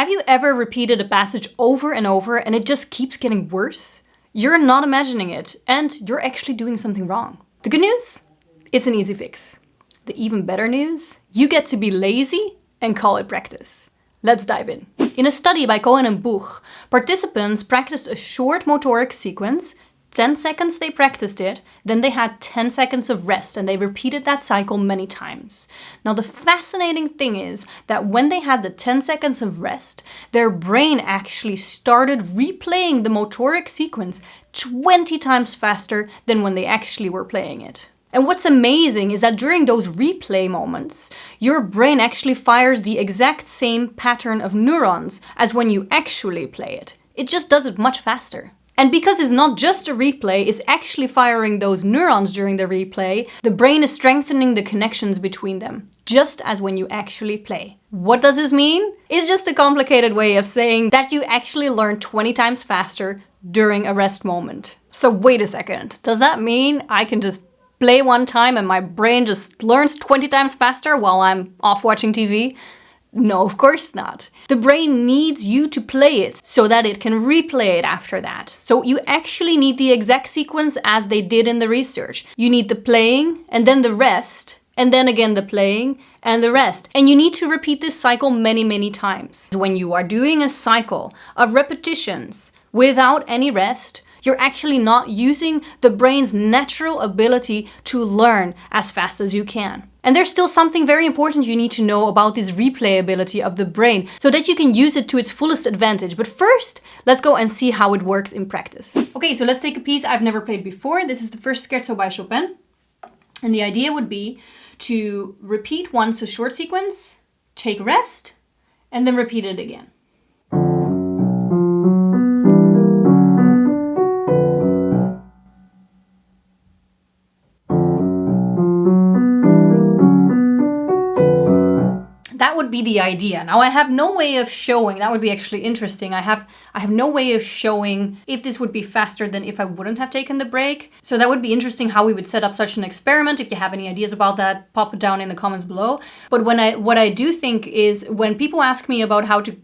Have you ever repeated a passage over and over and it just keeps getting worse? You're not imagining it, and you're actually doing something wrong. The good news? It's an easy fix. The even better news? You get to be lazy and call it practice. Let's dive in. In a study by Cohen and Buch, participants practiced a short motoric sequence. 10 seconds they practiced it, then they had 10 seconds of rest, and they repeated that cycle many times. Now the fascinating thing is that when they had the 10 seconds of rest, their brain actually started replaying the motoric sequence 20 times faster than when they actually were playing it. And what's amazing is that during those replay moments, your brain actually fires the exact same pattern of neurons as when you actually play it. It just does it much faster. And because it's not just a replay, it's actually firing those neurons during the replay, the brain is strengthening the connections between them, just as when you actually play. What does this mean? It's just a complicated way of saying that you actually learn 20 times faster during a rest moment. So wait a second, does that mean I can just play one time and my brain just learns 20 times faster while I'm off watching TV? No, of course not. The brain needs you to play it so that it can replay it after that. So you actually need the exact sequence as they did in the research. You need the playing and then the rest, and then again the playing and the rest. And you need to repeat this cycle many, many times. When you are doing a cycle of repetitions without any rest, you're actually not using the brain's natural ability to learn as fast as you can. And there's still something very important you need to know about this replayability of the brain so that you can use it to its fullest advantage. But first, let's go and see how it works in practice. Okay, so let's take a piece I've never played before. This is the first scherzo by Chopin. And the idea would be to repeat once a short sequence, take rest, and then repeat it again. That would be the idea. Now I have no way of showing, that would be actually interesting. I have no way of showing if this would be faster than if I wouldn't have taken the break. So that would be interesting how we would set up such an experiment. If you have any ideas about that, pop it down in the comments below. But what I do think is when people ask me about how to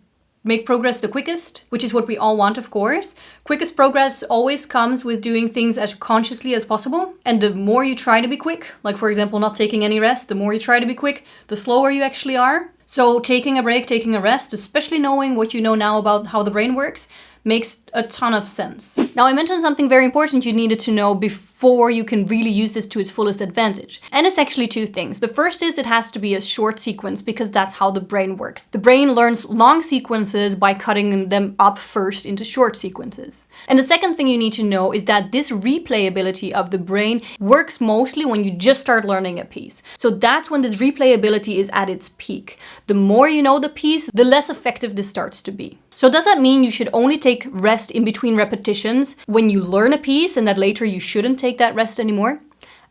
make progress the quickest, which is what we all want, of course. Quickest progress always comes with doing things as consciously as possible. And the more you try to be quick, like for example, not taking any rest, the more you try to be quick, the slower you actually are. So taking a break, taking a rest, especially knowing what you know now about how the brain works, makes a ton of sense. Now I mentioned something very important you needed to know before you can really use this to its fullest advantage. And it's actually two things. The first is it has to be a short sequence because that's how the brain works. The brain learns long sequences by cutting them up first into short sequences. And the second thing you need to know is that this replayability of the brain works mostly when you just start learning a piece. So that's when this replayability is at its peak. The more you know the piece, the less effective this starts to be. So does that mean you should only take rest in between repetitions when you learn a piece and that later you shouldn't take that rest anymore?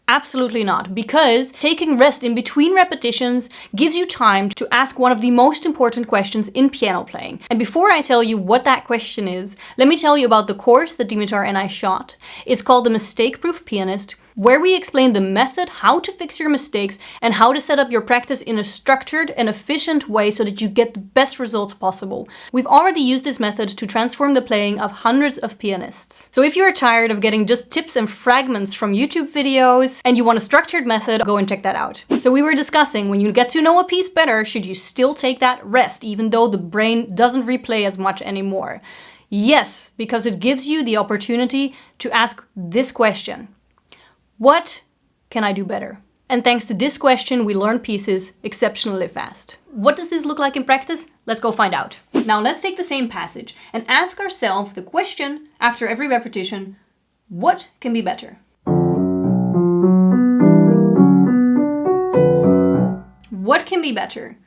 Absolutely not, because taking rest in between repetitions gives you time to ask one of the most important questions in piano playing. And before I tell you what that question is, let me tell you about the course that Dimitar and I shot. It's called The Mistake-Proof Pianist, where we explain the method, how to fix your mistakes, and how to set up your practice in a structured and efficient way so that you get the best results possible. We've already used this method to transform the playing of hundreds of pianists. So if you're tired of getting just tips and fragments from YouTube videos and you want a structured method, go and check that out. So we were discussing, when you get to know a piece better, should you still take that rest even though the brain doesn't replay as much anymore? Yes, because it gives you the opportunity to ask this question. What can I do better? And thanks to this question, we learn pieces exceptionally fast. What does this look like in practice? Let's go find out. Now let's take the same passage and ask ourselves the question after every repetition, what can be better? What can be better?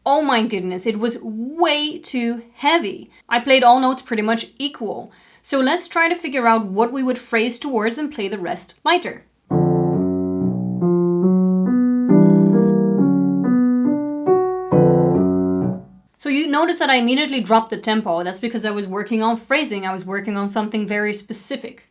Oh my goodness, it was way too heavy. I played all notes pretty much equal. So let's try to figure out what we would phrase towards and play the rest lighter. So you notice that I immediately dropped the tempo. That's because I was working on phrasing. I was working on something very specific.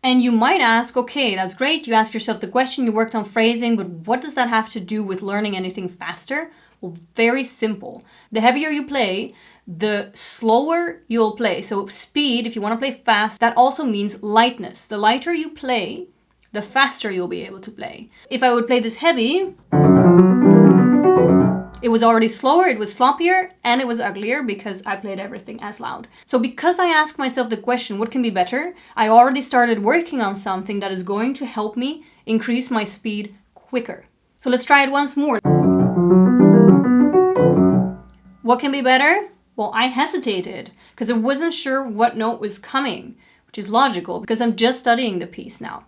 And you might ask, okay, that's great. You ask yourself the question, you worked on phrasing, but what does that have to do with learning anything faster? Well, very simple. The heavier you play, the slower you'll play. So speed, if you want to play fast, that also means lightness. The lighter you play, the faster you'll be able to play. If I would play this heavy, it was already slower, it was sloppier, and it was uglier because I played everything as loud. So because I asked myself the question, what can be better? I already started working on something that is going to help me increase my speed quicker. So let's try it once more. What can be better? Well, I hesitated because I wasn't sure what note was coming, which is logical because I'm just studying the piece now.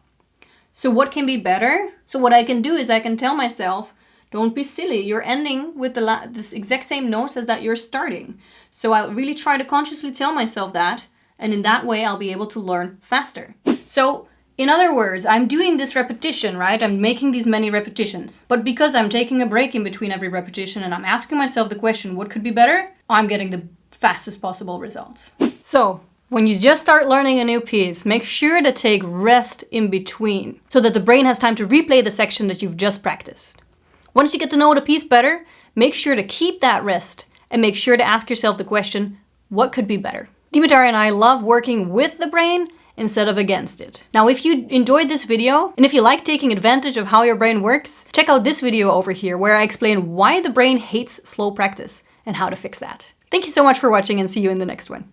So what can be better? So what I can do is I can tell myself, don't be silly, you're ending with this exact same notes as that you're starting. So I'll really try to consciously tell myself that, and in that way I'll be able to learn faster. So in other words, I'm doing this repetition, right? I'm making these many repetitions. But because I'm taking a break in between every repetition and I'm asking myself the question, what could be better? I'm getting the fastest possible results. So when you just start learning a new piece, make sure to take rest in between so that the brain has time to replay the section that you've just practiced. Once you get to know the piece better, make sure to keep that rest and make sure to ask yourself the question, what could be better? Dimitar and I love working with the brain instead of against it. Now, if you enjoyed this video and if you like taking advantage of how your brain works, check out this video over here where I explain why the brain hates slow practice and how to fix that. Thank you so much for watching and see you in the next one.